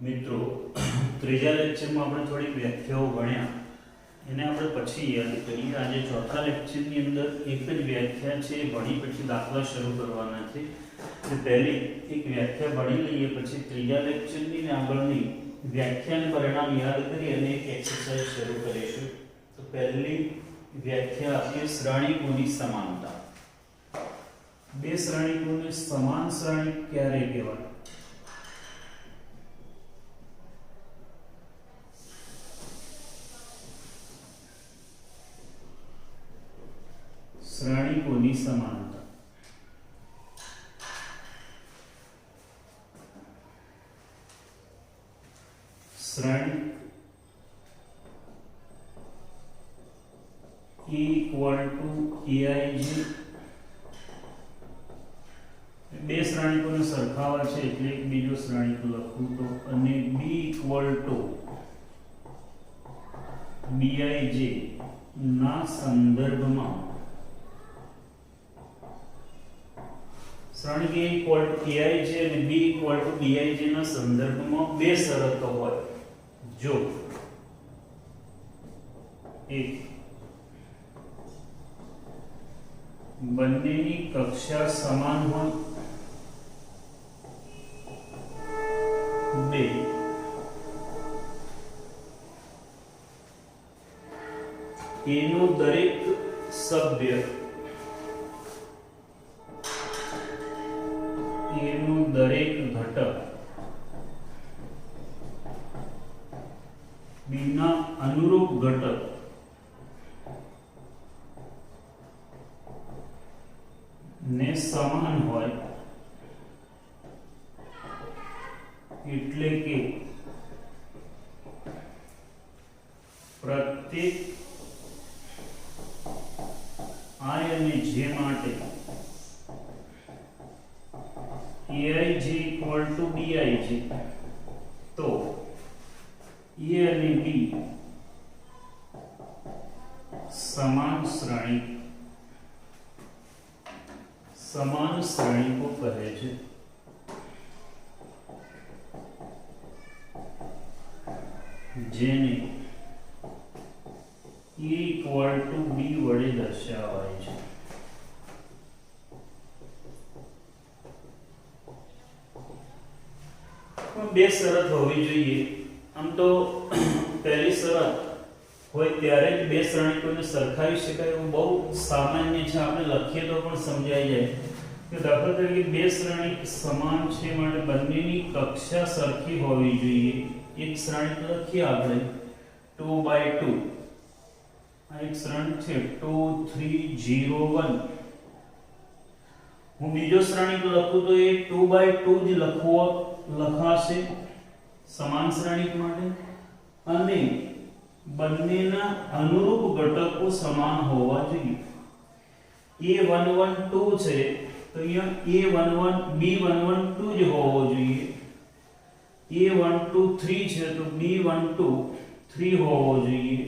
મિત્રો ત્રીજા લેક્ચરમાં આપણે થોડી વ્યાખ્યાઓ ભણ્યા એને આપણે પછી યાદ કરીએ. આજે ચોથા લેક્ચરની અંદર એક જ વ્યાખ્યા છે, ભણી પછી દાખલા શરૂ કરવાના છે. તો પહેલી એક વ્યાખ્યા ભણી લઈએ, પછી ત્રીજા લેક્ચરની ને આગળની વ્યાખ્યાને પરિણામ યાદ કરી અને એક એક્સરસાઇઝ શરૂ કરીશું. તો પહેલી વ્યાખ્યા આપીએ શ્રેણીકોની સમાનતા. બે શ્રેણીકોને સમાન શ્રેણી ક્યારે કહેવાય? શ્રેણીકોની સમાનતા. શ્રેણી E equal to EIG. બે શ્રેણીકોને સરખાવા છે એટલે એક બીજો શ્રેણીકો લખું તો, અને B equal to BIJ ના સંદર્ભમાં શ્રેણી A equal to EIJ અને B equal to BIJ ના સંદર્ભમાં બે શરતો હોય. જો એક બંનેની કક્ષા સમાન હોય, બે એનો દરેક સભ્ય એનું દરેક ઘટક બીના અનુરૂપ ઘટક ને સમાન હોય, એટલે કે પ્રત્યેક I અને J માટે EIJ equal to BIJ, તો A અને B સમાન શ્રેણીકો કહે છે. જેને E equal to B વડે દર્શાવાય છે. બે શરત હોવી જોઈએ. આમ તો પહેલી શરત હોય ત્યારે જ બે શ્રેણીકોને સરખાવી શકાય એવું બહુ સામાન્ય છે. આપણે લખીએ તો પણ સમજાઈ જાય કે દાખલા તરીકે બે શ્રેણી સમાન છે માટે બંનેની કક્ષા સરખી હોવી જોઈએ. એક શ્રેણી લખીએ આપણે 2/2. આ એક શ્રેણી છે 2 3 0 1. હું બીજો શ્રેણી લખું તો એ 2/2 જ લખાશે સમાન શ્રેણી માટે, અને બંનેના અનુરૂપ ઘટકો સમાન હોવા જોઈએ. A112 છે તો અહીંયા B112 જ હોવો જોઈએ. A123 છે તો B123 હોવો જોઈએ.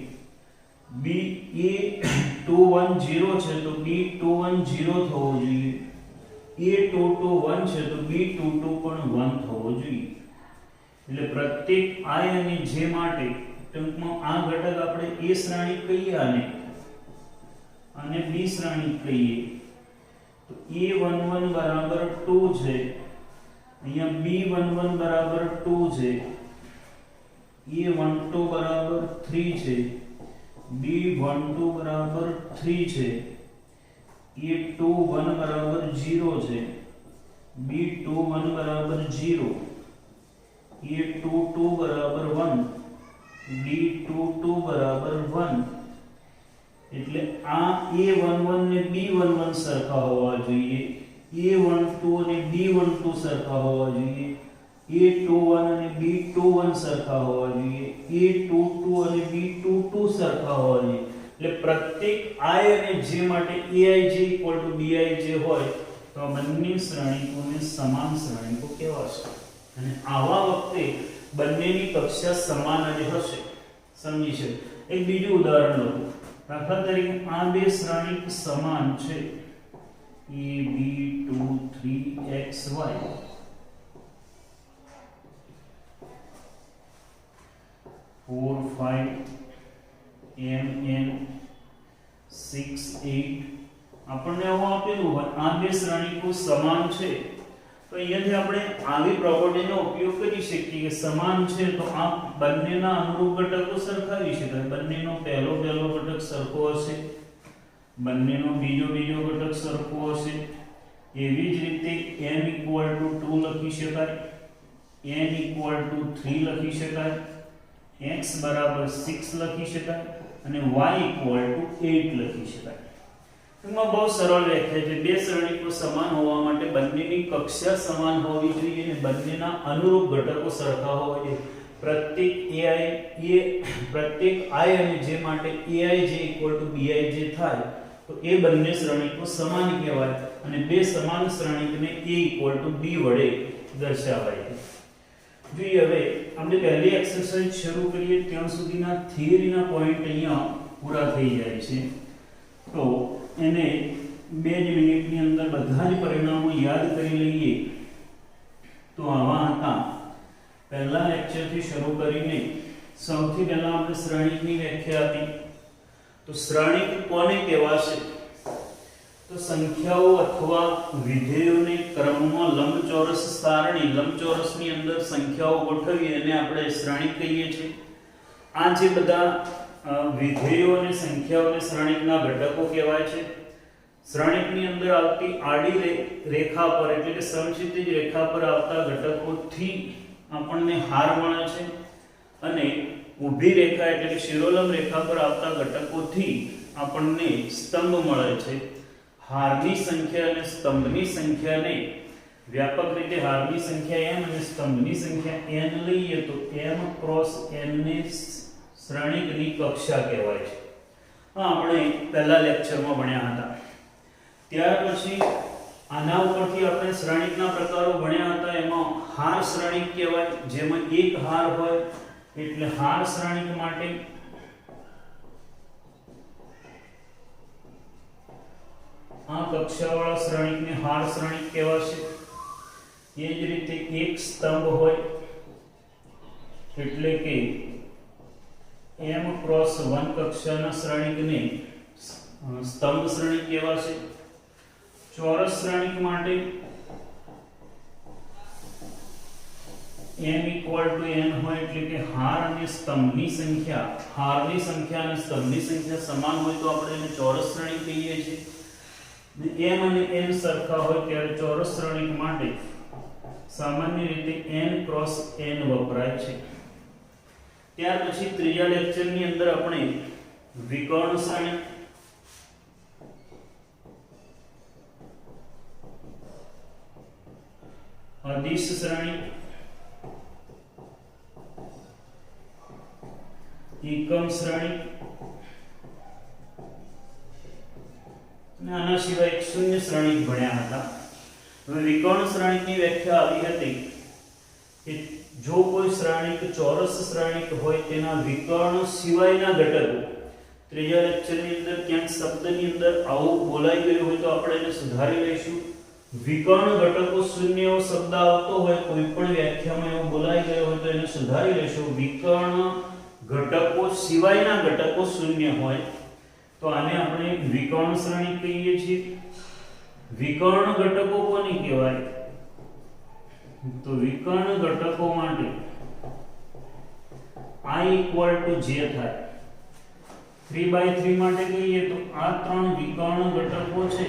A210 છે તો B210 થવો જોઈએ. A221 છે તો B22 પણ 1 થવો જોઈએ. એટલે પ્રત્યેક I અને J માટે ટૂંકમાં આ ઘટક આપણે A શ્રેણી કહીએ અને B શ્રેણી કહીએ. તો A11 બરાબર 2 છે, અહીંયા B11 બરાબર 2 છે, A12 બરાબર 3 છે, B12 બરાબર 3 છે, A21 બરાબર 0 છે, B21 બરાબર 0, A22 બરાબર 1, B22 બરાબર 1. એટલે આ A11 ને B11 સરખા હોવા જોઈએ, A12 અને B12 સરખા હોવા જોઈએ, A21 અને B21 સરખા હોવા જોઈએ, A22 અને B22 સરખા હોવા જોઈએ. એટલે પ્રત્યેક I અને J માટે EIJ equal to BIJ હોય તો બંને શ્રેણીકોને સમાન શ્રેણીકો કહેવાશે. અને આવા વખતે બંનેની કક્ષા સમાન જ હશે. સમજી છે? એક બીજું ઉદાહરણ લો. દાખલા તરીકે આ બે શ્રેણીક સમાન છે AB23XY 4 5 mn 6 8 આપણને આવું આપેલું હોય આ બે શ્રેણીકો સમાન છે તો અહીંયાથી આપણે આવી પ્રોપર્ટીનો ઉપયોગ કરી શકીએ કે સમાન છે તો આ બંનેના અનુરૂપ ઘટકો સરખાવી શકાય બંનેનો પહેલો ઘટક સરખો હશે બંનેનો બીજો ઘટક સરખો હશે એવી જ રીતે m = 2 લખી શકાય n = 3 લખી શકાય x = 6 લખી શકાય અને y = 8 લખી શકાય એમાં બહુ સરળ વ્યાખ્યા છે બે શ્રેણીકો સમાન હોવા માટે બંનેની કક્ષા સમાન હોવી જોઈએ અને બંનેના અનુરૂપ ઘટકો સરખા હોવા જોઈએ પ્રત્યેક i અને j માટે aij = bij થાય તો એ બંને શ્રેણીકો સમાન કહેવાય અને બે સમાન શ્રેણીકને a = b વડે દર્શાવાય છે જોઈએ હવે આપણે પહેલી એક્સરસાઇઝ શરૂ કરીએ ત્યાં સુધીના થિયરીના પોઈન્ટ અહીંયા પૂરા થઈ જાય છે તો એને 2 મિનિટની અંદર બધા જ પરિણામો યાદ કરી લઈએ તો આવા હતા પહેલા લેક્ચરથી શરૂ કરીને સૌથી પહેલા આપણે શ્રેણીકની વ્યાખ્યા આપી તો શ્રેણીક કોને કહેવાશે તો સંખ્યાઓ અથવા વિધેયોને ક્રમમાં લંબચોરસ સારણી લંબચોરસની અંદર સંખ્યાઓ ગોઠવી એને આપણે શ્રેણીક કહીએ છીએ આ જે બધા વિધેયો અને સંખ્યાઓને શ્રેણીકના ઘટકો કહેવાય છે શ્રેણીકની અંદર આવતી આડી રેખા પર એટલે કે સમક્ષિતિજ રેખા પર આવતા ઘટકોથી આપણને હાર મળે છે અને ઊભી રેખા એટલે કે શિરોલંબ રેખા પર આવતા ઘટકોથી આપણને સ્તંભ મળે છે હારની સંખ્યા અને સ્તંભની સંખ્યાને વ્યાપક રીતે હારની સંખ્યા m અને સ્તંભની સંખ્યા n લઈએ તો m ક્રોસ n ને શ્રેણીકની કક્ષા કહેવાય છે આ આપણે પહેલા લેક્ચરમાં ભણ્યા હતા ત્યાર પછી આના ઉપરથી આપણે શ્રેણીકના પ્રકારો ભણ્યા હતા એમાં હાર શ્રેણીક કહેવાય જેમાં એક હાર હોય એટલે હાર શ્રેણીક માટે આ કક્ષાવાળા શ્રેણીકને હાર શ્રેણીક કહેવાશે એ જ રીતે એક સ્તંભ હોય એટલે કે m ક્રોસ 1 કક્ષાના શ્રેણીકને સ્તંભ શ્રેણીક કહેવાશે ચોરસ શ્રેણીક માટે m = n હોય એટલે કે હાર અને સ્તંભની સંખ્યા હારની સંખ્યા અને સ્તંભની સંખ્યા સમાન હોય તો આપણે એને ચોરસ શ્રેણીક કહીએ છીએ m અને n સરખા હોય ત્યારે ચોરસ શ્રેણીક માટે સામાન્ય રીતે n ક્રોસ n વપરાય છે ત્યાર પછી ત્રીજા લેક્ચરની અંદર આપણે વિકર્ણ શ્રેણીક અદિશ શ્રેણીક એકમ શ્રેણીક આના સિવાય એક શૂન્ય શ્રેણીક ભણ્યા હતા હવે વિકર્ણ શ્રેણીકની વ્યાખ્યા આવી હતી કે જો કોઈ શ્રેણીક ચોરસ શ્રેણીક હોય તેના વિકર્ણ સિવાયના ઘટકો ત્રીજા લેક્ચરની અંદર ક્યાંક શબ્દની અંદર આવું બોલાઈ ગયું હોય તો આપણે એને સુધારી લઈશું વિકર્ણ ઘટકો શૂન્ય એવો શબ્દ આવતો હોય કોઈ પણ વ્યાખ્યામાં એવો બોલાઈ ગયો હોય તો એને સુધારી લઈશું વિકર્ણ ઘટકો સિવાયના ઘટકો શૂન્ય હોય તો આને આપણે વિકર્ણ શ્રેણીક કહીએ છીએ વિકર્ણ ઘટકો કોને કહેવાય તો વિકર્ણ ઘટકો માટે i = j થાય 3/3 માટે કહીએ તો આ ત્રણ વિકર્ણ ઘટકો છે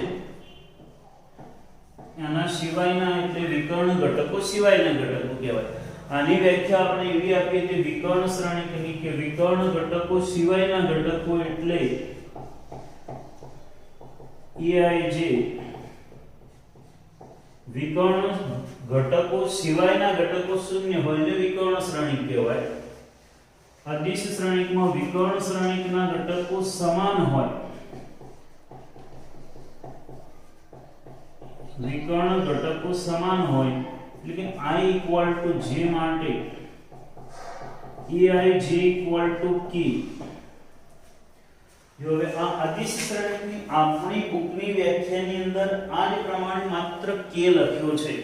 આના સિવાયના એટલે વિકર્ણ ઘટકો સિવાયના ઘટકો કહેવાય આની વ્યાખ્યા આપણે એવી આપીએ કે વિકર્ણ શ્રેણીકની કે વિકર્ણ ઘટકો સિવાયના ઘટકો એટલે aij વિકર્ણ ઘટકો સિવાયના ઘટકો શૂન્ય હોય એટલે વિકર્ણ શ્રેણીક કહેવાય અદિશ શ્રેણીકમાં વિકર્ણ શ્રેણીકના ઘટકો સમાન હોય વિકર્ણ ઘટકો સમાન હોય એટલે કે i = j માટે aij = k જો હવે આ અદિશ શ્રેણીકની આપણી બુકની વ્યાખ્યાની અંદર આ જ પ્રમાણે માત્ર k લખ્યો છે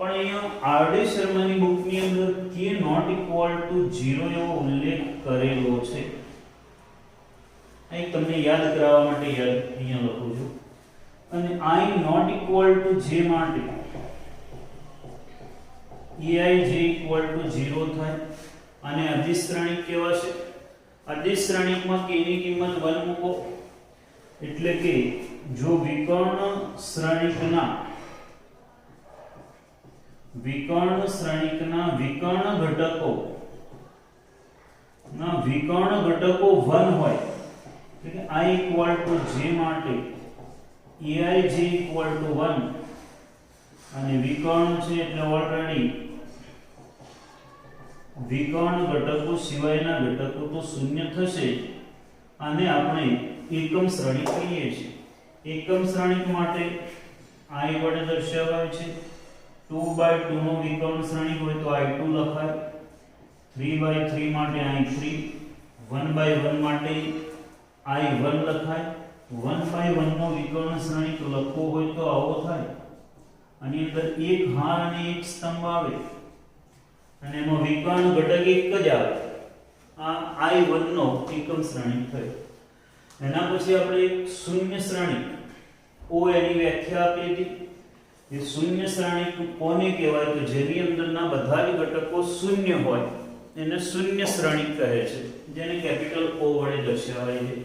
પણ અહીંયા આરડી શર્માની બુકની અંદર k નોટ ઇક્વલ ટુ 0 એવો ઉલ્લેખ કરેલો છે. અહીં તમને યાદ કરાવવા માટે અહીંયા લખું છું. અને i not equal to j માટે ai j ઇક્વલ ટુ 0 થાય. અને અદિશ શ્રેણિક કેવા છે? અદિશ શ્રેણિકમાં k ની કિંમત 1 મૂકો એટલે કે જો વિકર્ણ શ્રેણિકના વિકર્ણ ઘટકો ના વિકર્ણ ઘટકો 1 હોય એટલે કે i ઇક્વલ ટુ j માટે ai j ઇક્વલ ટુ 1 અને વિકર્ણ છે એટલે ઓલરેડી વિકર્ણ ઘટકો સિવાયના ઘટકો તો શૂન્ય થશે. આને આપણે એકમ શ્રેણિક કહીએ છીએ. એકમ શ્રેણિક માટે i વડે દર્શાવાય છે. 2/2 નો વિકર્ણ શ્રેણિક હોય તો i2 લખાય. 3/3 માટે i3, 1/1 માટે i1 લખાય. 1/1 નો વિકર્ણ શ્રેણિક લખવો હોય તો આવો થાય. આની અંદર એક હાર અને એક સ્તંભ આવે અને એમાં વિકર્ણ ઘટક એક જ આવે. આ i1 નો એકમ શ્રેણિક થયો. એના પછી આપણે એક શૂન્ય શ્રેણિક o એની વ્યાખ્યા આપી હતી. એ શૂન્ય શ્રેણિક કોને કહેવાય? તો જેની અંદરના બધા જ ઘટકો શૂન્ય હોય એને શૂન્ય શ્રેણિક કહે છે, જેને કેપિટલ O વડે દર્શાવાય છે.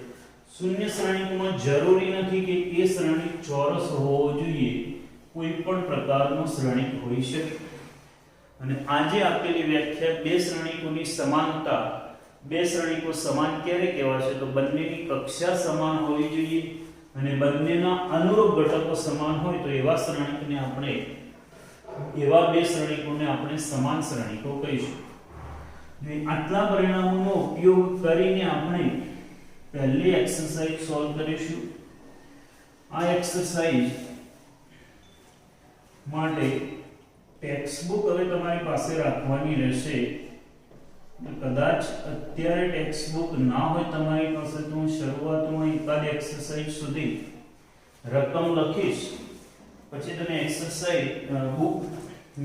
શૂન્ય શ્રેણિકમાં જરૂરી નથી કે એ શ્રેણિક ચોરસ હોવો જોઈએ, કોઈ પણ પ્રકારનો શ્રેણિક હોઈ શકે. અને આજે આપેલી વ્યાખ્યા બે શ્રેણિકોની સમાનતા, બે શ્રેણિકો સમાન ક્યારે કહેવાશે? તો બંનેની કક્ષા સમાન હોવી જોઈએ અને બંનેના અનુરૂપ ઘટકો સમાન હોય તો એવા શ્રેણિકને આપણે એવા બે શ્રેણિકોને આપણે સમાન શ્રેણિકો કહીશું. આટલા પરિણામોનો ઉપયોગ કરીને આપણે પહેલી એક્સરસાઇઝ સોલ્વ કરીશું. આ એક્સરસાઇઝ માટે ટેક્સ્ટબુક હવે તમારી પાસે રાખવાની રહેશે. કદાચ અત્યારે ટેક્સ્ટબુક ના હોય તમારી પાસે તો હું શરૂઆતમાં એકાદ એક્સરસાઇઝ સુધી રકમ લખીશ, પછી તમે એક્સરસાઇઝ બુક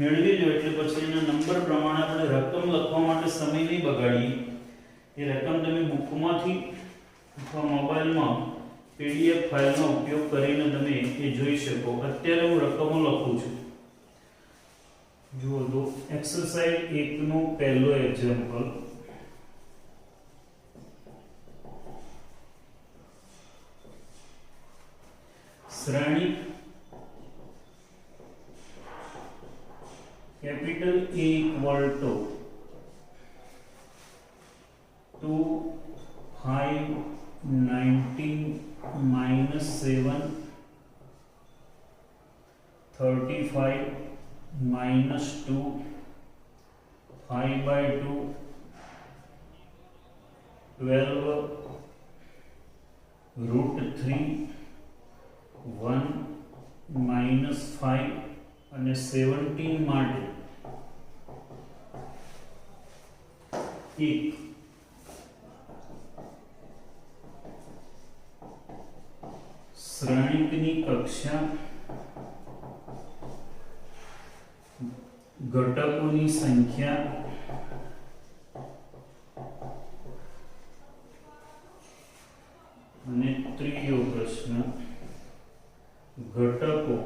મેળવી લો એટલે પછી એના નંબર પ્રમાણે આપણે રકમ લખવા માટે સમય નહીં બગાડીએ. એ રકમ તમે બુકમાંથી અથવા મોબાઈલમાં પીડીએફ ફાઇલનો ઉપયોગ કરીને તમે એ જોઈ શકો. અત્યારે હું રકમો લખું છું. જુઓ તો એક્સરસાઇઝ 1 નો પહેલો એક્ઝામ્પલ. શ્રેણિક કેપિટલ A ઇક્વલ ટુ 2 5 19 -7 35 -2 5/2 12 √3 1 -5 અને 17 માટે 1 શ્રેણિકની કક્ષા ઘટકોની સંખ્યા અને ત્રીજો પ્રશ્ન ઘટકો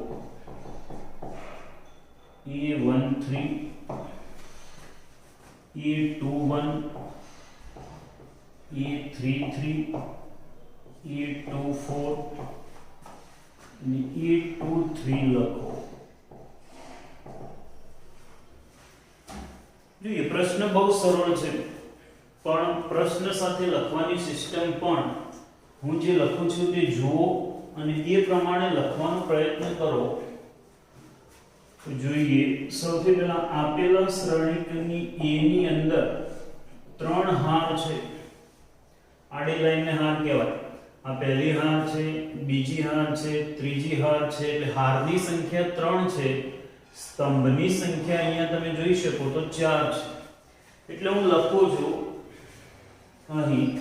A13 A21 A33 A24 અને A23 લખો. જોઈએ પ્રશ્ન બહુ સરળ છે, પણ પ્રશ્ન સાથે લખવાની સિસ્ટમ પણ હું જે લખું છું તે જુઓ અને એ પ્રમાણે લખવાનો પ્રયત્ન કરો. તો જોઈએ સૌથી પહેલા આપેલા શ્રેણિકની A ની અંદર 3 હાર છે. આડી લાઈનને હાર કહેવાય. આ પહેલી હાર છે, બીજી હાર છે, ત્રીજી હાર છે, એટલે હારની સંખ્યા 3 છે. સ્તંભની સંખ્યા અહીંયા તમે જોઈ શકો તો 4 છે. એટલે હું લખું છું અહીં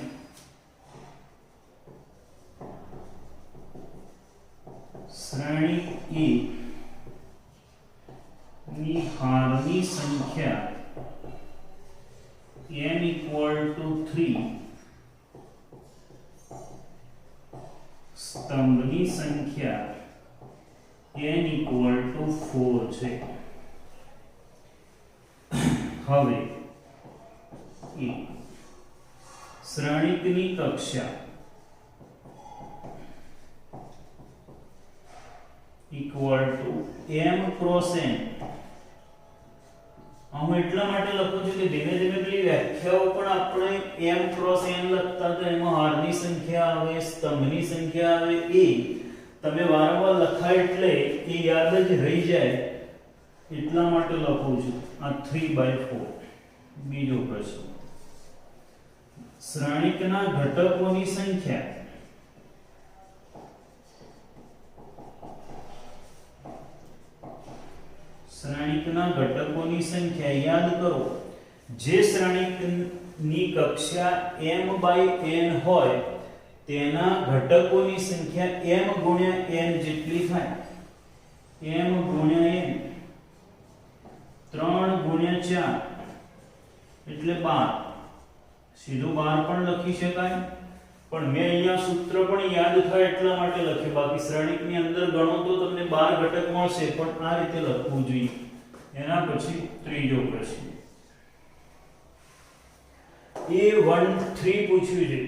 શ્રેણિક E ની હારની સંખ્યા n equal to 3 સ્તંભની સંખ્યા n equal to 4 છે. હવે એ શ્રેણિકની કક્ષા equal to m cross n. હું એટલા માટે લખું છું કે ધીમે ધીમે પેલી વ્યાખ્યાઓ પણ આપણે m cross n લખતા તો એમાં હારની સંખ્યા આવે, સ્તંભની સંખ્યા આવે, એ તમે વારંવાર લખાય એટલે એ યાદ જ રહી જાય એટલા માટે લખું છું. આ 3/4. બીજો પ્રશ્ન, શ્રેણિકના ઘટકોની સંખ્યા શ્રેણિકના ઘટકોની સંખ્યા યાદ કરો. જે શ્રેણિકની કક્ષા m/n હોય તેના ઘટકોની સંખ્યા m ગુણ્યા n જેટલી થાય. m ગુણ્યા n 3 ગુણ્યા 4 એટલે 12. સીધું 12 પણ લખી શકાય, પણ મેં અહીંયા સૂત્ર પણ યાદ થાય એટલા માટે લખ્યું. બાકી શ્રેણિકની અંદર ગણો તો તમને 12 ઘટક મળશે, પણ આ રીતે લખવું જોઈએ. એના પછી ત્રીજો પ્રશ્ન, A13 પૂછ્યું છે.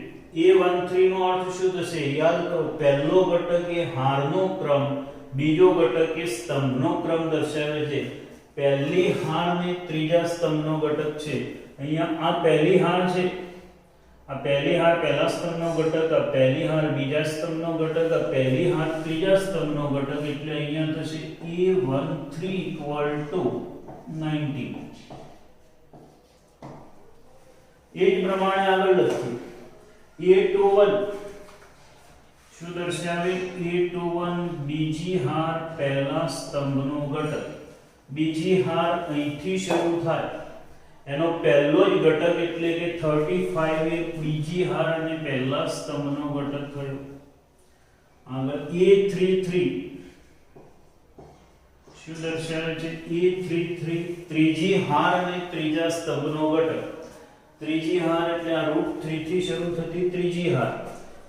A13 નો અર્થ શું થશે? યાદ કરો, પહેલો ઘટક એ હારનો ક્રમ, બીજો ઘટક એ સ્તંભનો ક્રમ દર્શાવે છે. પહેલી હાર ને ત્રીજા સ્તંભનો ઘટક છે. અહીંયા આ પહેલી હાર છે, આ પહેલી હાર પહેલા સ્તંભનો ઘટક, આ પહેલી હાર બીજા સ્તંભનો ઘટક, આ પહેલી હાર ત્રીજા સ્તંભનો ઘટક, એટલે અહીંયા થશે A13 equal to 19. એ જ પ્રમાણે આગળ લખીએ. A21 શું દર્શાવે? A21 બીજી હાર પહેલા સ્તંભનો ઘટક. બીજી હાર અહીંથી શરૂ થાય, એનો પહેલો જ ઘટક એટલે કે 35 એ બીજી હાર અને પહેલા સ્તંભનો ઘટક થયો. આગળ A33 શું દર્શાવે છે? A33 ત્રીજી હાર અને ત્રીજા સ્તંભનો ઘટક. ત્રીજી હાર એટલે આ √3 થી શરૂ થતી ત્રીજી હાર.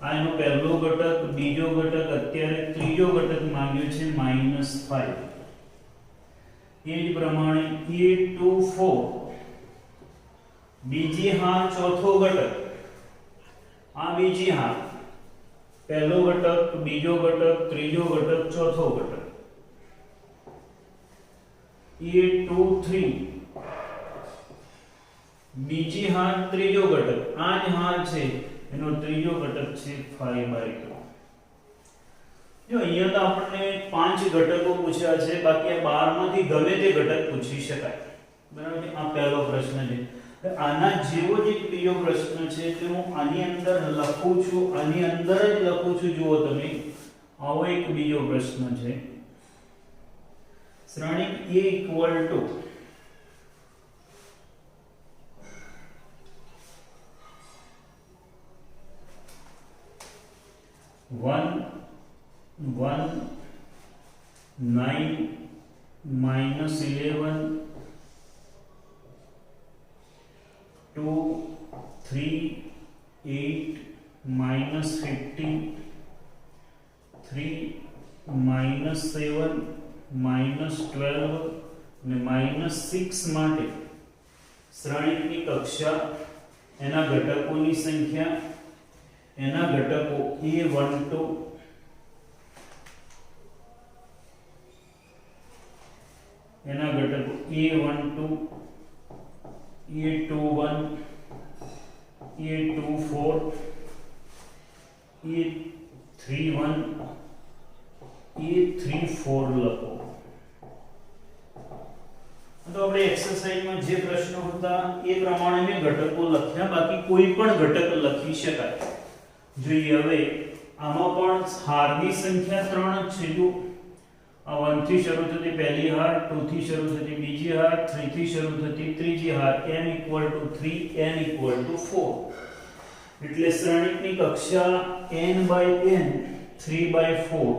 આ એનો પહેલો ઘટક, બીજો ઘટક, અત્યારે ત્રીજો ઘટક માંગ્યો છે -5. એ જ પ્રમાણે A24 બીજી હાર ચોથો ઘટક. આ બીજી હાર, પહેલો ઘટક, બીજો ઘટક, ત્રીજો ઘટક, ચોથો ઘટક. A23 બીજી હાર ત્રીજો ઘટક. આ જ હાર છે, એનો ત્રીજો ઘટક છે 5/2. જો અહીંયા તો આપણને 5 ઘટકો પૂછ્યા છે, બાકી આ 12 માંથી ગમે તે ઘટક પૂછી શકાય. બરાબર છે? આ પહેલો પ્રશ્ન છે. આના જેવો જ એક બીજો પ્રશ્ન છે કે હું આની અંદર લખું છું, આની અંદર જ લખું છું. જુઓ તમે, આવો એક બીજો પ્રશ્ન છે. શ્રેણિક A equal to 1 1 9 -11 2 3 8 -15 3 -7 -12 અને -6 માટે શ્રેણિકની કક્ષા, એના ઘટકોની સંખ્યા, એના ઘટકો A12 એના ઘટકો A12 A21 A24 A31 A34 લખો. તો આપણે એક્સરસાઇઝમાં જે પ્રશ્નો હતા એ પ્રમાણે મેં ઘટકો લખ્યા, બાકી કોઈ પણ ઘટક લખી શકાય. જોઈએ હવે આમાં પણ હારની સંખ્યા 3 જ છે. જો આ 1 થી શરૂ થતી પહેલી હાર, 2 થી શરૂ થતી બીજી હાર, 3 થી શરૂ થતી ત્રીજી હાર, n equal to 3, n equal to 4. એટલે શ્રેણિકની કક્ષા n/n 3/4.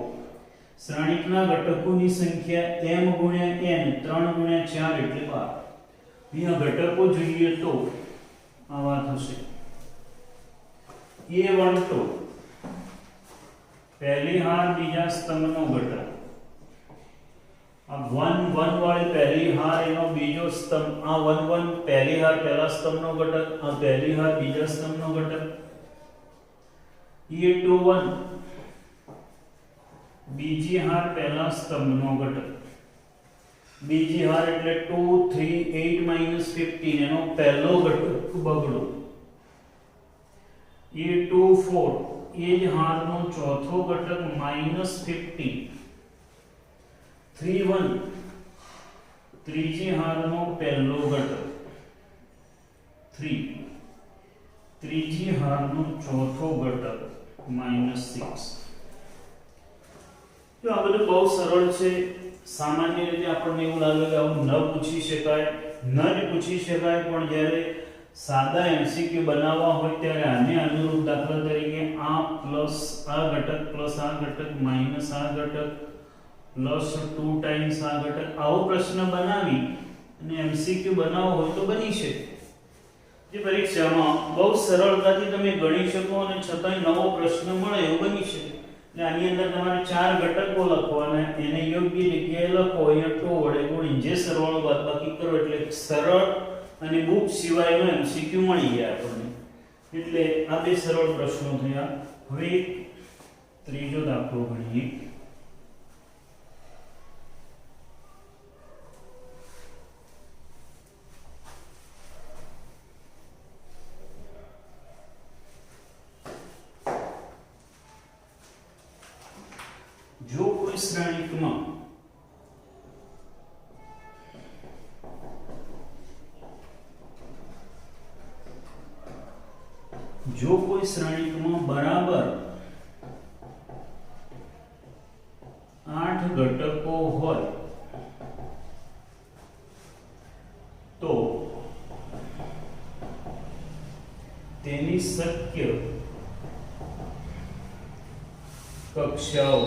શ્રેણિકના ઘટકોની સંખ્યા m ગુણ્યા n 3 ગુણ્યા 4 એટલે 12. અહીંયા ઘટકો જોઈએ તો આવા થશે a12 પહેલી હાર બીજા સ્તંભનો ઘટક, આ 1 1 વાળી પહેલી હાર એનો બીજો સ્તંભ, આ 1 1 પહેલી હાર પહેલા સ્તંભનો ઘટક, આ પહેલી હાર બીજા સ્તંભનો ઘટક. a21 બીજી હાર પહેલા સ્તંભનો ઘટક, બીજી હાર એટલે 2 3 8 15 એનો પહેલો ઘટક બગડો. a24 એ જ હારનો ચોથો ઘટક -15 31 ત્રીજી હારનો પહેલો ઘટક 3 ત્રીજી હારનો ચોથો ઘટક -6. તો આ બધું બહુ સરળ છે. સામાન્ય રીતે આપણને એવું લાગે કે આવું ન પૂછી શકાય, ન જ પૂછી શકાય, પણ જ્યારે સાદા એમસીક્યુ બનાવવા હોય ત્યારે આને અનુરૂપ દાખલા તરીકે આ પ્લસ આ ઘટક પ્લસ આ ઘટક માઈનસ આ ઘટક પ્લસ 2 ટાઈમ્સ આ ઘટક, આવો પ્રશ્ન બનાવી અને એમસીક્યુ બનાવવો હોય તો બની શકે. જે પરીક્ષામાં બહુ સરળતાથી તમે ગણી શકો અને છતાંય નવો પ્રશ્ન મળે એવું બની શકે. એટલે આની અંદર તમારે 4 ઘટકો લખવાના, એને યોગ્ય જગ્યાએ લખો, અહીંયા 2 વડે ગુણી જે સરવાળો બાદબાકી કરો એટલે સરળ અને બુક સિવાયનો એમસીક્યુ મળી ગયા આપણને. એટલે આ બે સરળ પ્રશ્નો થયા. હવે ત્રીજો દાખલો ગણીએ. જો કોઈ શ્રેણિકમાં બરાબર 8 ઘટકો હોય તો તેની શક્ય કક્ષાઓ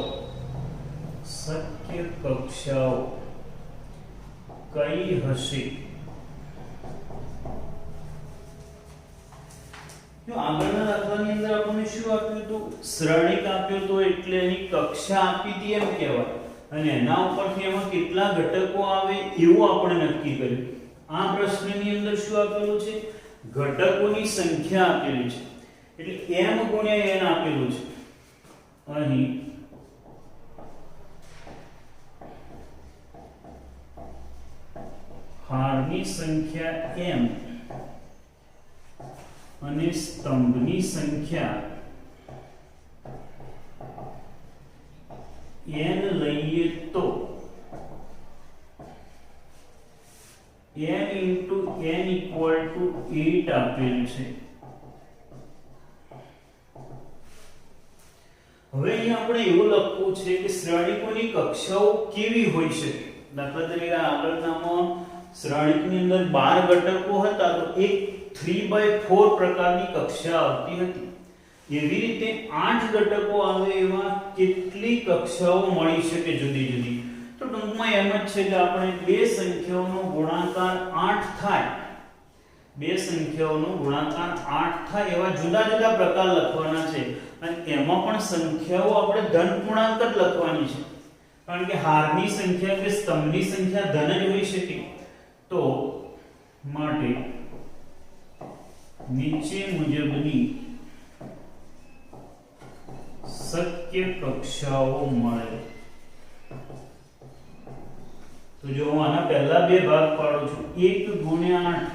કઈ હશે? જો આગળના દાખલાની અંદર આપણને શું આપ્યું હતું? શ્રેણિક આપ્યું હતું એટલે એની કક્ષા આપી હતી એમ કહેવાય, અને એના ઉપરથી એમાં કેટલા ઘટકો આવે એવું આપણે નક્કી કર્યું. આ પ્રશ્નની અંદર શું આપેલું છે? ઘટકોની સંખ્યા આપેલી છે, એટલે m ગુણ્યા n આપેલું છે. અહીં હારની સંખ્યા m અને સ્તંભની સંખ્યા n લઈએ તો n into n equal to 8 આપેલ છે. હવે અહીંયા આપણે એવું લખવું છે કે શ્રેણિકોની કક્ષાઓ કેવી હોઈ શકે. દાખલા તરીકે આગળનામાં શ્રેણિકની અંદર 12 ઘટકો હતા તો એક 3/4 પ્રકારની કક્ષા આવતી હતી. એવી રીતે 8 ઘટકો આવે એવા કેટલી કક્ષાઓ મળી શકે જુદી જુદી? તો ટૂંકમાં એમ જ છે કે આપણે બે સંખ્યાઓનો ગુણાકાર 8 થાય, બે સંખ્યાઓનો ગુણાકાર 8 થાય એવા જુદા જુદા પ્રકાર લખવાના છે. અને એમાં પણ સંખ્યાઓ આપણે ધન પૂર્ણાંક જ લખવાની છે, કારણ કે હારની સંખ્યા કે સ્તંભની સંખ્યા ધન જ હોઈ શકે. તો માટે નીચે મુજબની શક્ય કક્ષાઓ મળે. તો જો હું આના પહેલા બે ભાગ પાડું છું, 1 ગુણ્યા 8,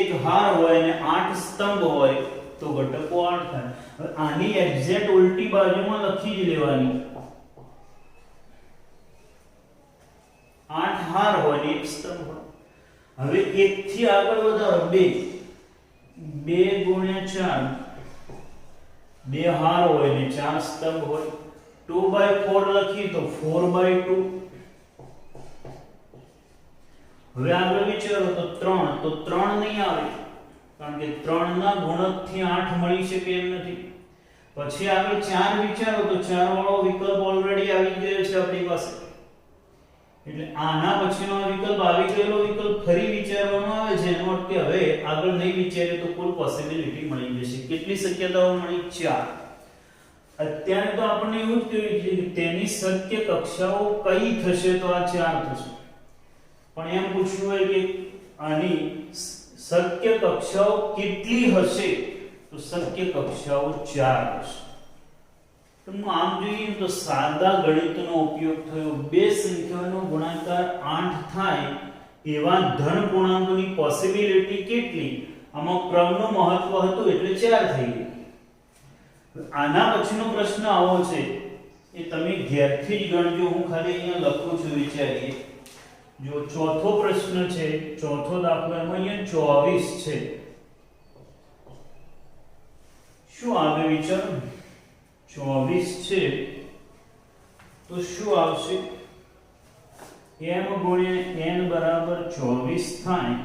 એક હાર હોય અને 8 સ્તંભ હોય તો ઘટકો 8 થાય. હવે આની એક્ઝેક્ટ ઉલટી બાજુમાં લખી જ લેવાની. 8 હાર હોય ને એક સ્તંભ હોય. હવે 1 થી આગળ વધારો, 2 ગુણ્યા 4, બે હાર હોય ને 4 સ્તંભ હોય. 2/4 લખી તો 4/2. હવે આગળ વિચારો તો 3, તો 3 નહીં આવે, કારણ કે 3 ના ગુણકથી 8 મળી શકે એમ નથી. પછી આગળ 4 વિચારો તો 4 વાળો વિકલ્પ ઓલરેડી આવી ગયો છે આપણી પાસે, એટલે આના પછીનો વિકલ્પ આવી ગયેલો વિકલ્પ ફરી વિચારવાનો આવે છે, એનો અર્થ કે હવે આગળ નહીં વિચારે તો કુલ પોસિબિલિટી મળી જશે. કેટલી શક્યતાઓ મળી? 4. અત્યારે તો આપણને એવું જ કહ્યું છે કે તેની શક્ય કક્ષાઓ કઈ થશે, તો આ 4 થશે. પણ એમ પૂછવું હોય કે આની શક્ય કક્ષાઓ કેટલી હશે, તો શક્ય કક્ષાઓ 4 હશે. તો આમ જોઈએ તો સાદા ગણિતનો ઉપયોગ થયો. બે સંખ્યાનો ગુણાકાર 8 થાય એવા ધન પૂર્ણાંકોની પોસિબિલિટી કેટલી? આમાં ક્રમનું મહત્વ હતું એટલે 4 થઈ ગઈ. આના પછીનો પ્રશ્ન આવો છે, એ તમે ઘેરથી જ ગણજો, હું ખાલી અહીંયા લખું છું, વિચારીએ. જો ચોથો પ્રશ્ન છે, ચોથો દાખલો, એમાં અહીંયા 24 છે. શું આવે વિચારો? 24 છે તો શું આવશે? m ગુણ્યા n બરાબર 24 થાય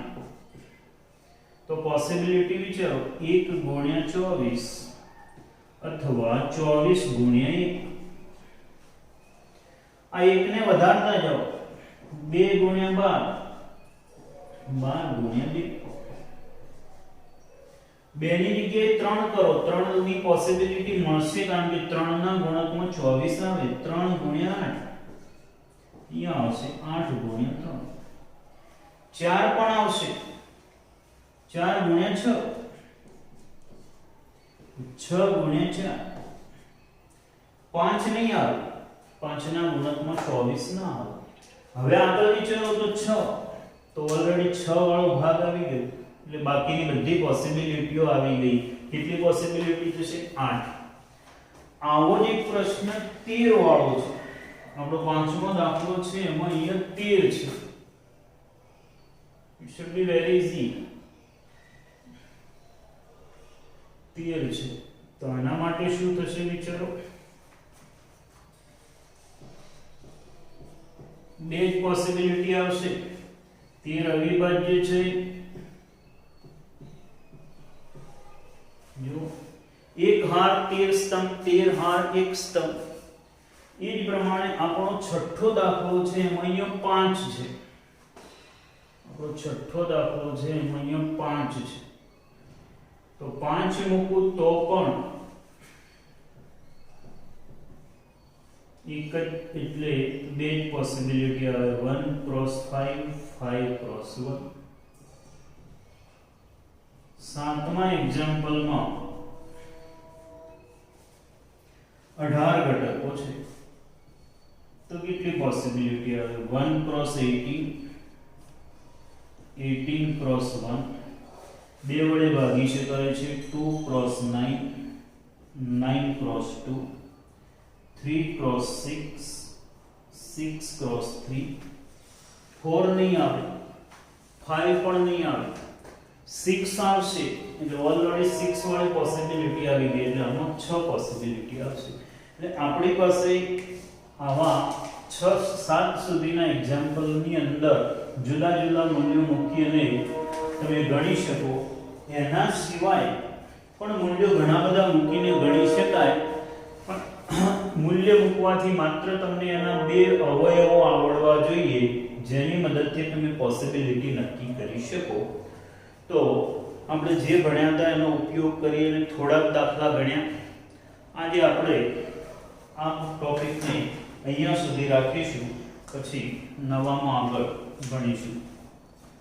તો પોસિબિલિટી વિચારો 1 ગુણ્યા 24 અથવા 24 ગુણ્યા 1. આ 1 ને વધારતા જાઓ, 2 ગુણ્યા 12, 12 ગુણ્યા 2. 2 ની જગ્યાએ 3 કરો, 3 ની પોસિબિલિટી મળશે કારણ કે 3 ના ગુણકમાં 24 આવે. 3 ગુણ્યા 8 અહીંયા આવશે 8 ગુણ્યા 3. 4 પણ આવશે, 4 ગુણ્યા 6, 6 ગુણ્યા 4. 5 નહીં આવે, 5 ના ગુણકમાં 24 ના આવે. હવે આગળ વિચારો તો 6, તો ઓલરેડી 6 વાળો ભાગ આવી ગયો એટલે બાકીની બધી પોસિબિલિટીઓ આવી ગઈ. કેટલી પોસિબિલિટી થશે? 8. આવો જ એક પ્રશ્ન 13 વાળો છે. આપણો પાંચમો દાખલો છે, એમાં અહીંયા 13 છે. It should be very easy. 13 છે તો આના માટે શું થશે વિચારો? બે જ પોસિબિલિટી આવશે. 13 અવિભાજ્ય છે, જો એક હાર 13 સ્તંભ, 13 હાર 1 સ્તંભ. એ જ પ્રમાણે આપણો છઠ્ઠો દાખલો છે, એમાં અહીંયા 5 છે. આપણો છઠ્ઠો દાખલો છે, એમાં અહીંયા 5 છે. તો 5 મૂકું તો પણ એક જ, એટલે બે જ પોસિબિલિટી આવે. 1 ક્રોસ 5, 5 ક્રોસ 1. સાતમા એક્ઝામ્પલમાં 18 ઘટકો છે તો કેટલી પોસિબિલિટી આવે? 1 ક્રોસ 18, 18 ક્રોસ 1. બે વડે ભાગી શકાય છે. 2 ક્રોસ 9, 9 ક્રોસ 2, 3 ક્રોસ 6, 6 ક્રોસ 3. 4 નહીં આવે, 5 પણ નહીં આવે, 6 આવશે એટલે ઓલરેડી 6 વાળી પોસિબિલિટી આવી ગઈ એટલે આમાં 6 પોસિબિલિટી આવશે. એટલે આપણી પાસે આવા 6 7 સુધીના એક્ઝામ્પલની અંદર જુદા જુદા મૂલ્યો મૂકી અને તમે ગણી શકો. એના સિવાય પણ મૂલ્યો ઘણા બધા મૂકીને ગણી શકાય, પણ મૂલ્ય મૂકવાથી માત્ર તમને એના બે અવયવો આવડવા જોઈએ જેની મદદથી તમે પોસિબિલિટી નક્કી કરી શકો. તો આપણે જે ભણ્યા હતા એનો ઉપયોગ કરીને થોડાક દાખલા ગણ્યા. આજે આપણે આ ટોપિકને અહીંયા સુધી રાખીશું, પછી નવામાં આગળ ભણીશું.